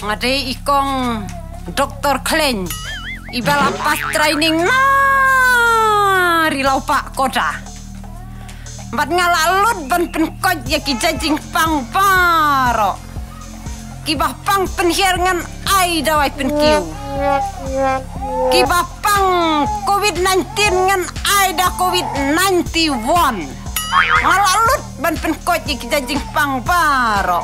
Ngade ikong Dr. Khlein ibala pas training rilau pak koda. Bat ngalalut ban penkot ya ki jajing pang paro. Kibah pang penhiar ngan ai dawai penkiu. Kibah pang COVID-19 ngan ai da COVID-91. Ngalalut ban penkot ya ki jajing pang paro.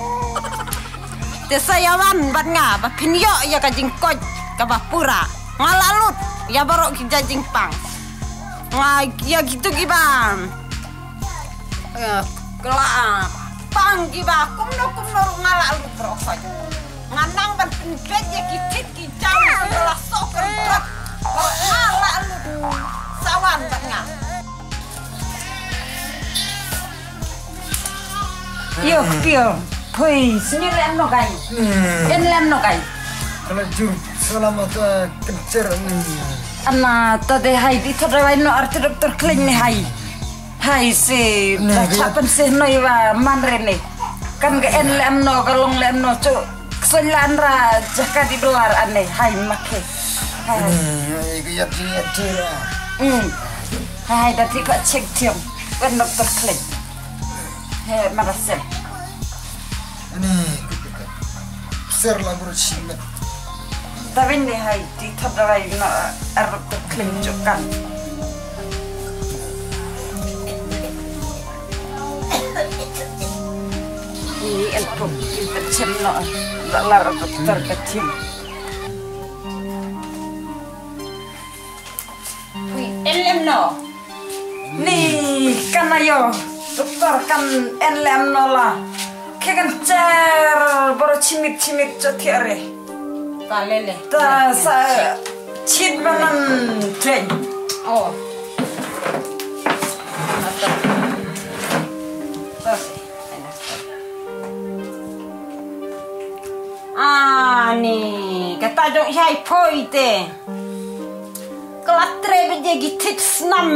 Te sayawan bat nga ba pinyo ya kajing koj kabah pura. Ngalalut ya barok ki jajing pang. Ya gitu gibam. Kelak pang giba kumno ngalalut rokoj. Nganang ban pynbiej ya kitit ki jam sebelah soker trot. Ngalalut sawan bat nga. Yo pio. Hoi, sini lem no kai. En lem no kai. Kalau jum selamat kejar ni. Anna tadi hai di thoda wai no arti Dr. Khlein ni hai. Hai se chapan se noi wa manre ni. Kan ke en lem no kalong lem no cu. Keselan ra jaka di belar ane hai make. Hai. Ini ya. Hai tadi kok cek tiang. Kan Dr. Khlein. He marasem. Ini besar lah bersih. Tapi ni hai di thoda wai no Dr. Khlein cukan. Ini elpum macam no lar doktor kecil. Elem no. Ni kan ayo doktor kan elem no lah. Kegan cer baru cimit cotiare. Kalele. Ta sa cid banan tren. Oh. Ni kata jok jai poi te. Kelatre beje gitit senam.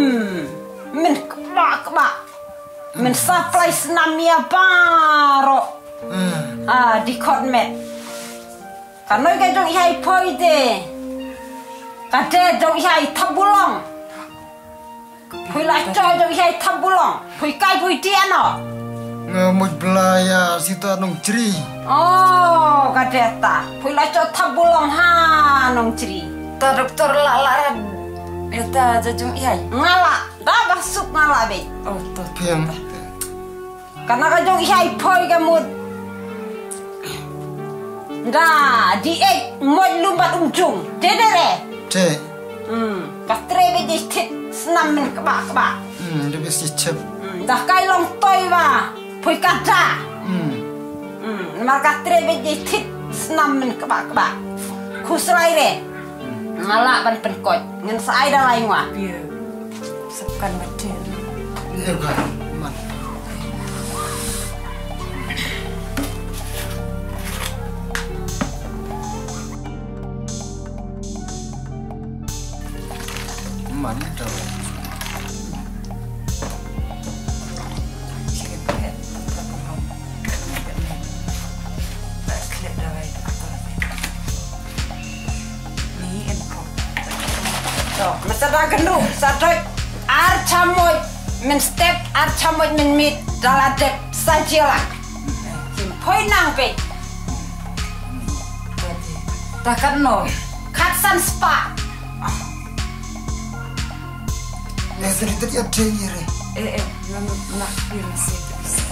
Men kebak. Men supply senam ya baro. Di kotmet. Karena ka jok jai poi te. Kate jok jai tabulong. Pui la cho jok jai tabulong. Pui kai pui tiano. Ngamut belaya situ anong ceri. Oh, kadeta. Pui la cho tabulong ha nong ceri. Ta doktor la eta jajung ihai. Ngala, dah basuk ngala be. Oh, tapi Karena kajong ihai poi gamut. Dah, diek mod lumbat ujung. Dedere. cek. Katre be tit senam men kebak. Dia besi cep. Dah kai long toy wa. Pui kata. Maka katre be tit senam men kebak. Kusrai re. Ngalak ban penkot ngan saai dah lain wa. Iya. Sekan macam. Iya kan. Man. Man dah. Masa dah gendut, sadoi arcamoy men step arcamoy men mit daladep sajilah. Poi nang pe. Takan no, katsan spa. Ya cerita dia cengir. Nak pilih masih bisa.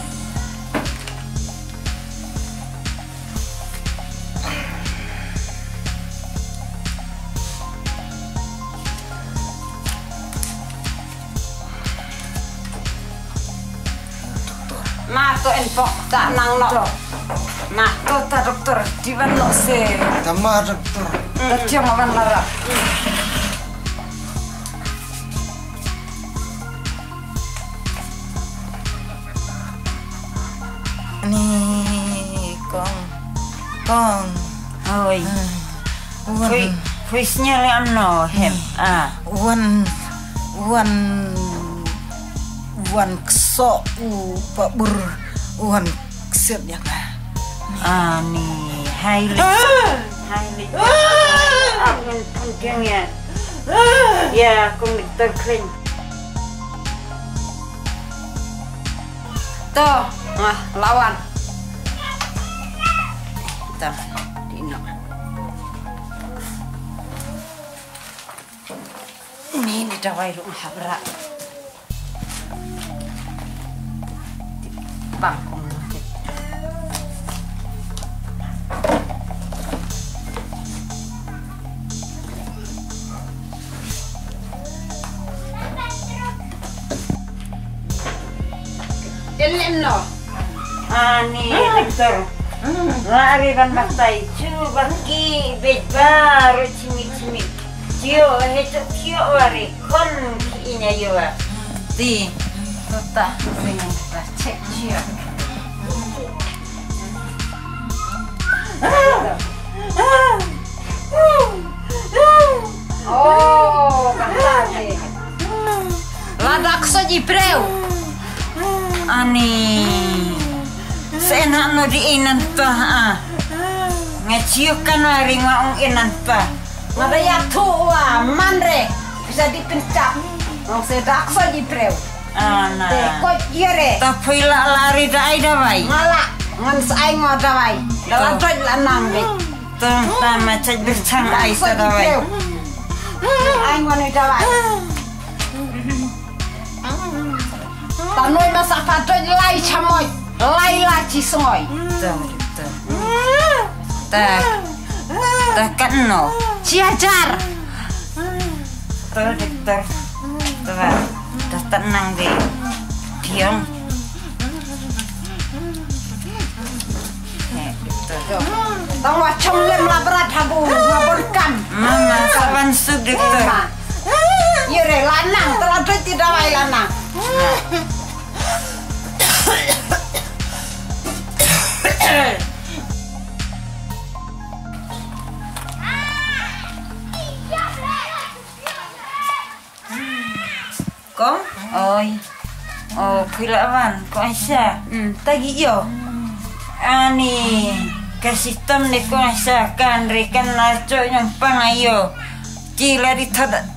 Ma to enpok tak nang no. Ma to ta doktor di wan no se. Tama doktor. Tiang wan lara. Ni kong. Oi. Frisnya le amno hem. Wan kesok pak bur wan kesep ya. Ni Highly. Aku punya. Ya, aku Dr. Khlein. Tuh, lawan. Tuh, Dino. Ini dawai rumah habra. Bangkong. Jeleno. Ani doktor. Lari kan matai. Coba ki bebar cimi-cimi. Cio hecho cio lari kon inya yo. Ti. Tota dengan cek cio. Oh, kantare. Ladak saji preu. Ani seenak no di inan pa ngeciukan wari ngaung inan pa ngadaya tua manre bisa dipencak ngong sedak saji preu ana te kok yere tapi lari dai dawai ngala ngan sai ngo dawai dalam toj lanang be tong tama caj bercang ai sa dawai ai ngone dawai tanoi masak patoj lai chamoy lai laci songoi tak kan no ciajar dokter dah tenang deh diam tong wacong lem labrat habu ngaborkan mama saban sub dokter yere lanang teladoi tidak wai lanang Kong? Oi. Oh, kilawan ko Aisyah. Tagi yo. Ani ke sistem ni ko Aisyah kan rekan naco yang pangayo. Cila di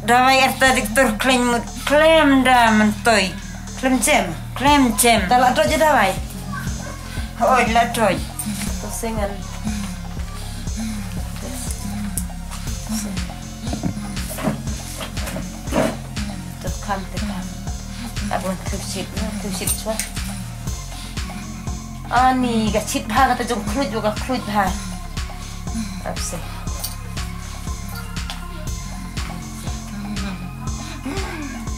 dawai arta Dr. Khlein klaim da mentoi. Klaim jam. Dalam tu je dawai. Oh, la toy. Tu sengan. Tu kam. Abang tusit cua. Ani gacit bha kata jong krut juga krut bha. Apse.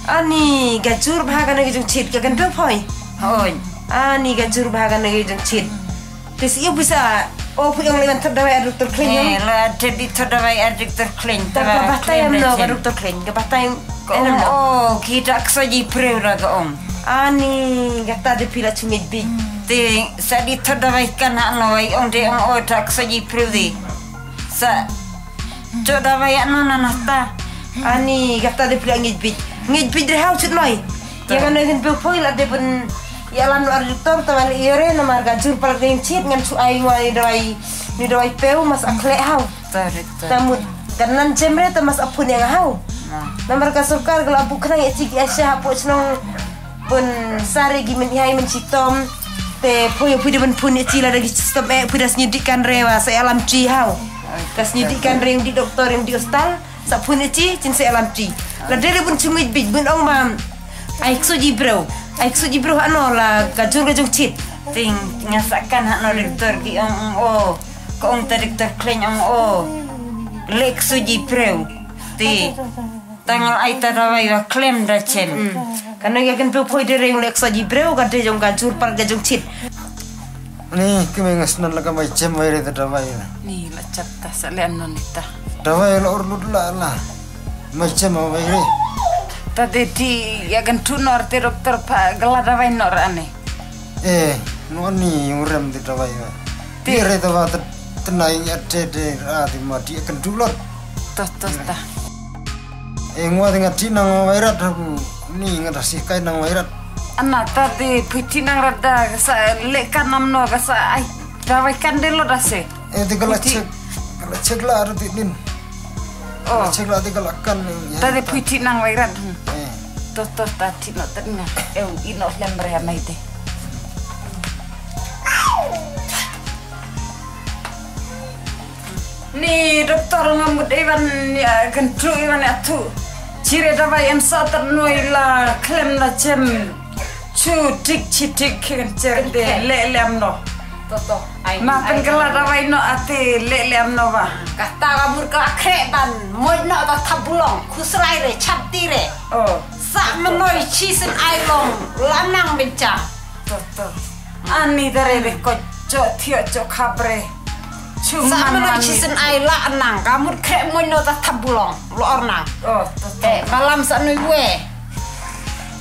Ani gajur bha kana jong chit ka kan pe phoi. Hoi. Ani gajur bha kana jong chit. Tes iyo bisa yang lewat terdawai Dr. Khlein. Lah jadi terdawai Dr. Khlein. Tak batai no Dr. Khlein. Ke batai oh kita kesaji preu raga om. Ani gata de pila cumit bi. Te sadi terdawai kana noi om de om tak kesaji preu di. Sa terdawai anu nanasta. Ani gata de pila ngit bi. Ngit bi de hau chut loi. Ya kan dengan poi la de pun ya lan doktor tamal ire na marga jur pal geng chit ngan su ai wai ni doi peu mas akhle hau tamut kanan jemre ta mas apun yang hau na marga surkar gala bukna ya cik asya po chnong pun sare gi men hai men citom te poi pudi ben pun ya cila lagi sistem pudas nyidikan rewa saya alam ci hau kas nyidikan reng di doktor yang di hostal sa pun ya ci cin saya alam ci la dere pun cumit bit ben ong mam ai suji bro ano la gajur chit ting ngasakan ano doktor ki o ko ong Dr. Khlein o lek suji preu ti tangal ai tarawai wa klaim da chem kana ya kan poi de reng lek suji preu ka de jong gajur par gajung chit ni kime ngasnan la kamai chem wai re tarawai Ni la chapta salean nonita. dawai la urlut la macam wai re Tadi di ya kan tunor te dokter pak gelada wai nor ane. Noni urem di dawai wa. Tire ta wa tenai ade de ati mati kan dulot. Tos ta. Ngwa dengan tinang wairat aku ni ngadasi kai nang wairat. Ana tadi piti nang rada sa lekan namno sa ai dawai kan de lo dase. Di kalau cek lah ada tin. Cek lah di kalau kan. Tadi putih nang wairat. Tos tadi nak tengah. Ino lembar yang itu. Ni doktor ngamut Iwan ya kentru Iwan atu. Ciri dapat yang saat ternoi la Khlein la jem cudik cidik kencer de lelem no. Toto. Makan kelar dapat no ati lelem no ba. Kata kabur ke akreban, moi no ta tabulong, kusrai re, chapti re. Sak menoi cisen ailong, lanang bencang. Toto. Ani dari kocok tiok cok kabre. Sak menoi cisen aila anang, kamu krek moi no ta tabulong, lo orna. Malam sak nui we.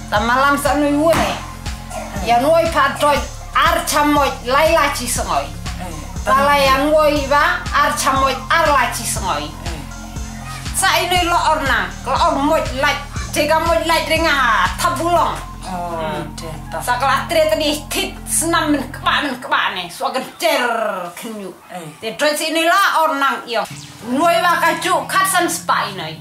Ta malam sak nui we. Ya noi padoi archamoi laila cisengoi. Tala yang woi ba archamoi arla cisengoi. Sa ini lo orna, lo or moi lait, jika moi lait ringa tabulong. Sakala tre tadi tit senam men kebak ne, so gencer kenyu. Te dress ini la ornang iyo. Noi ba kaju katsan spa ini.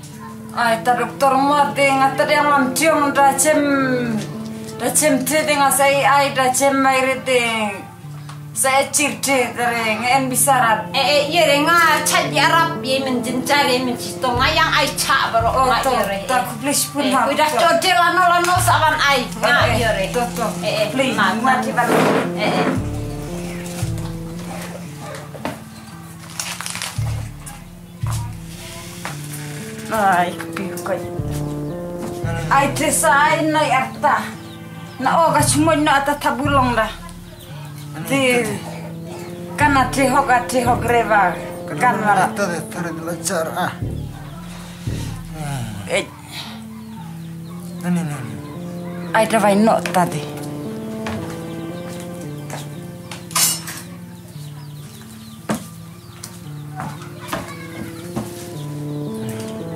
Ai ta doktor mo de ngater yang lam cium da cem te dengan saya ai da cem mai rete. Saya cirte dari en bisarat. Ye renga chat yarap ye men jencare men citong ayang ai cha baro ma ye. Ta please pun ha. Udah codel lano saban ai. Nga ye re. Please mati ban. Ai piu kai. Ai tesai nai arta. Na oga cuma na ata tabulong dah. Di kan hok reva kan mara Tadi belajar Nani. ai dah no tadi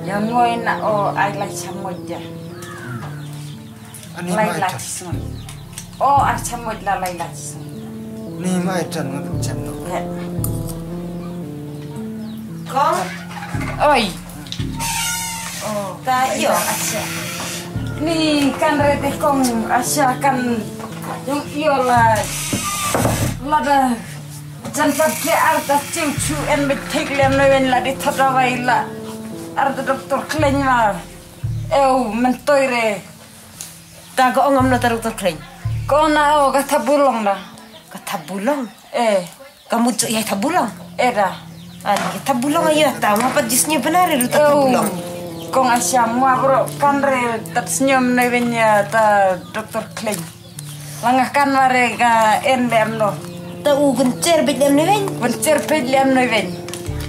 yang ngoi na ai lai chamoj ja lai la chisma ai chamoj la lai la chisma Ni mai dan macam tu. Kong oi ta iyo asyik. Ni kan rete kong asya kan yung iyo la dah jangan ke arta ciu en betik lem lewen la di thadawai la arta doktor Khlein ma mentoi re Ta go ngam no doktor Khlein. ko na kata bulong dah Katabulong. kamu Kamu ya tabulong. dah Ani tabulong ayo ta apa jisnya benar itu tabulong. Kong asya mua bro kan re tat senyum lewenya ta doktor Khlein langah kan mare ga en lem no Ta u gencer bedem neven. bencer pedlem lewen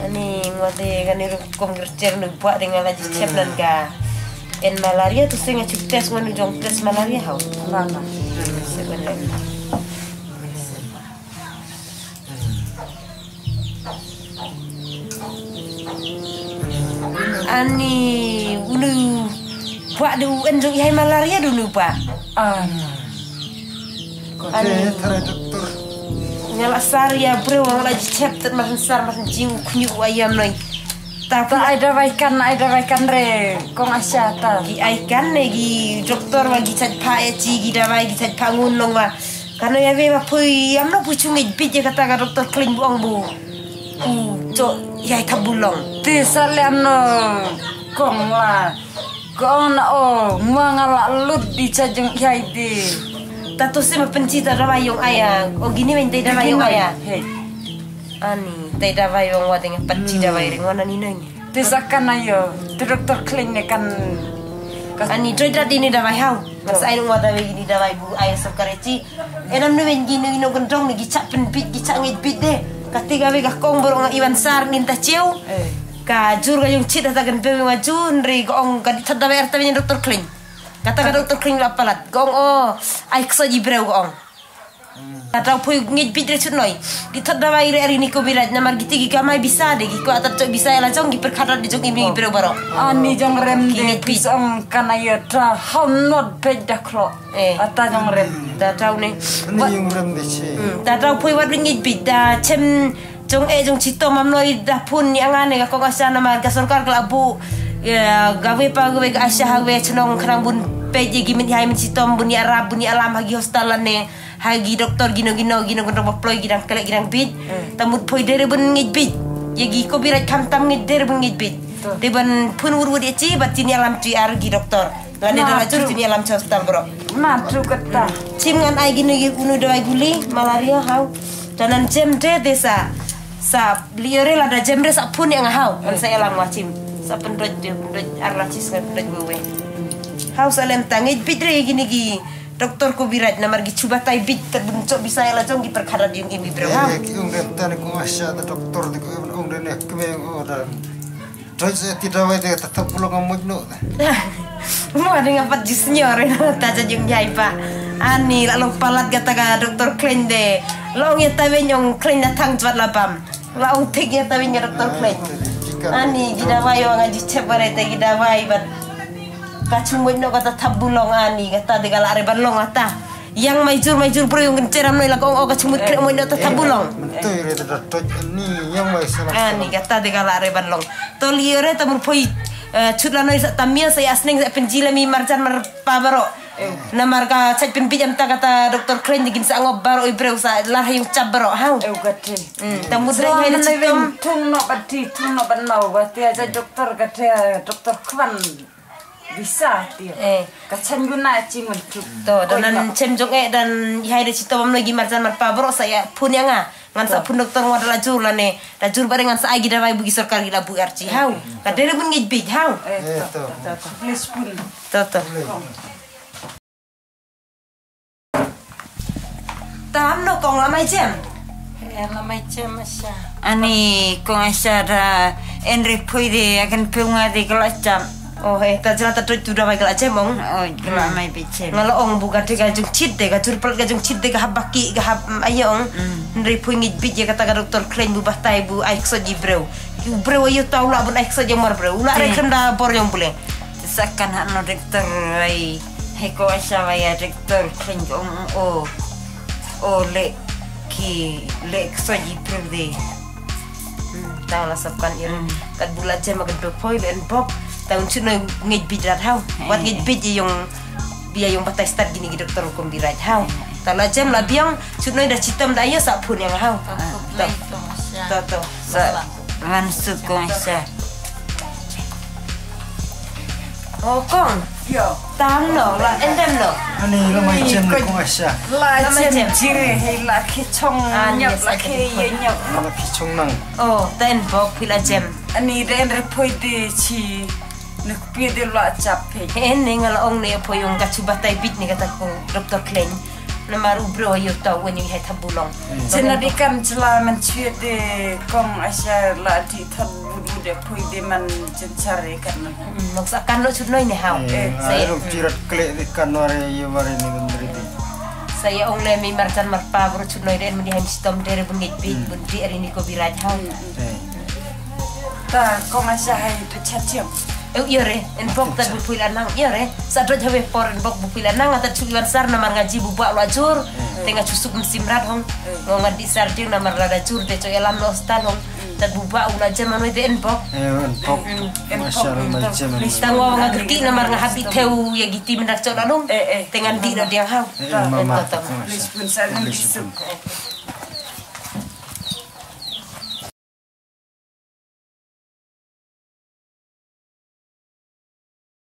Ani ngote kan iru kong gercer nu buat dengan lagi siap dan ga. En malaria tu senga cuk tes ngonu jong tes malaria hau. mana Sebenarnya. Ani ulu buat du enjong ihai malaria dulu pak. Tadi doktor. Nyala sar ya bro wang lagi chapter makan sar makan jing kunyu ayam noi. Tapi ada baikan re kong asya ta gi aikan gi doktor lagi cat pa ya ci gi dawai gi cat pangun long wa. Karena ya be pui am no pucungi bije kata ka doktor Khlein buang bu. Cok ihai tabulong. ti salem no kong la kong na ngala lut di cajeng yai di Tato sih pencita dawai yung ayang. Oh gini main teh dawai yung ayang. Ani teh dawai yung wa dengan penci dawai ring wana ni nang. ti sakan ayo ti doktor Khlein ne kan Ani jodoh ini dawai hau. Mas air wa dawai gini dawai bu ayah sokareci. Enam nu main gini no gendong ni gicak penbit gicak ngit bit deh. Ketika mereka kong borong Iwan Sar ninta ciu, kajur kayung cita tagan pewe majun ri gong kadi thada ber tanya doktor Khlein. Kata doktor Khlein lapalat gong ai kso jibreu gong. Kata pui ngit bidre chunoi. Di thada bai ri ni ko birat namar giti gi kamai bisa de gi ko atat cok bisa la jong gi perkhata di jong imi gibreu baro. ani jong rem de pisong kana yo tra hom not peda klo ata jong rem Da tau ne. Ni yung ram de che. Da tau pui wat ngit bid da cem Jong cito mamnoi dah pun yang ane ka kong asya nama gasorkar kelabu ya gawe pa gawe ka asya gawe cenong kerang bun peje gimin hai min cito bun ya arab bun ya alam hagi hostalan ne hagi doktor gino gondong ploy gidang kelek gidang bit tamut poi dere bun ngit bit yagi copyright kam tam ngit dere bun ngit bit de ban pun wur wur ci batin ya alam tri argi doktor ngane dala jur tin ya alam hospital bro Matru kata. Cim ngan ai gino unu dawai guli malaria hau danan jem de desa sa liore la da jemre sa pun yang hau an saya lang wacim sa pendoj arlacis ngan pendoj wewe hau salem tangit bidre gini gi doktor ko birat namar gi cuba tai bit terbuncok bisa la jong gi perkara yung imi bro hau yung rentan ko asya doktor ko ong den keme ora doj tidak wae tetap pulang ngamuk no mo ada ngapat ji senior ta jung jai pa ani la long palat gata ga doktor Khlein de long ya tawe nyong Khlein na tang jwat lapam laung tik ya tawe nya doktor Khlein ani gidawai wa ngaji cebare te gidawai bat kacumut no kata tabulong ani kata de gala are balong ata yang majur bro yung kenceram no la kong o kacumut kre mo no tabulong betul re doj ni yang mai salah ani kata de gala are balong to liore tamur poi chutlanoi sa tamia saya asning sa penjila mi marjan mar pabaro na marga chat pin bijam ta kata doktor Khlein digin sa ngob baro ibreu sa lah yung cabaro hau Gati. tamu dre ngai chitom Tung no ban mau bati aja doktor kata doktor Khwan bisa dia. Kacan guna cimun tu. to dan cem jong dan hai de chitom lagi marjan mar pabaro saya pun yang ngan sa pun doktor ngod la jur la ne la jur bare ngan sa agi dawai bugi sorkar gila bu arci hau kadere bun ngij big hau Please pun. to tam no kong la mai cem La macam Shah. Ani kong Shah da Hynrei puide akan punga di kelacam. oh ta jala ta tu dawai gala cem ong Oh, kela mai bicem. ngalo ong buka de gajung chit de gajur pel gajung chit de ga habaki ga hab ayo ong Hynrei pui ngij bit je kata ga doktor Khlein bu bahtai bu aik so ji breu breu ayo tau la bun aik so je mar breu la re kem da bor yang bule Sakan hano doktor ai. Heko Shah ya doktor Khlein o le ki le soji prode. tau la sapkan ir kat bula cem ga do poi len bob taun chut no ngij bit rat hau wat ngij bit je yung dia yung batai start gini gi doktor hukum birat hau tala cem la biang chut no da chitam da ayo sa pun yang hau to Sa mansuk kong Shah. oh kong Yo. tam no la endem no ani la mai cem ko asya La cem jire hei la ki chong nyap la ki ye nyap. ala kichong nang oh ten bok pila cem Ani den repoi de chi nek pi de la chap he. ene ngala ong ne po yung kachuba tai bit ni kata ko doktor Khlein na maru bro yo tau when you had tabulong Cina di kan cela mencue de kong asya la di thon budu de poi de man cencare kan. maksa kan lo chut noi ne hau saya cirat kle de kanware ye ware ni bendriti saya ong le mi marjan marpa bro chut noi den meni ham stom dere bungit bit bun di ari ni ko biraj hau Ta kong asya hai de chatiam. Yore, en bok ta bu nang yore. Sa do jawe por en bok bu nang ata chuiwan sar na mar ngaji bu ba lajur. Tenga cusuk simrat hong. Ngad di sar ting na mar la jur de coy alam no stal hong. Ta bu ba ula jema no de en bok. en pok masyaallah mai cem Tango ngagki na mar ngahabi teu ya giti mendak coy lanung. Tengan di no dia hau. mama Please pun sa nang bisuk.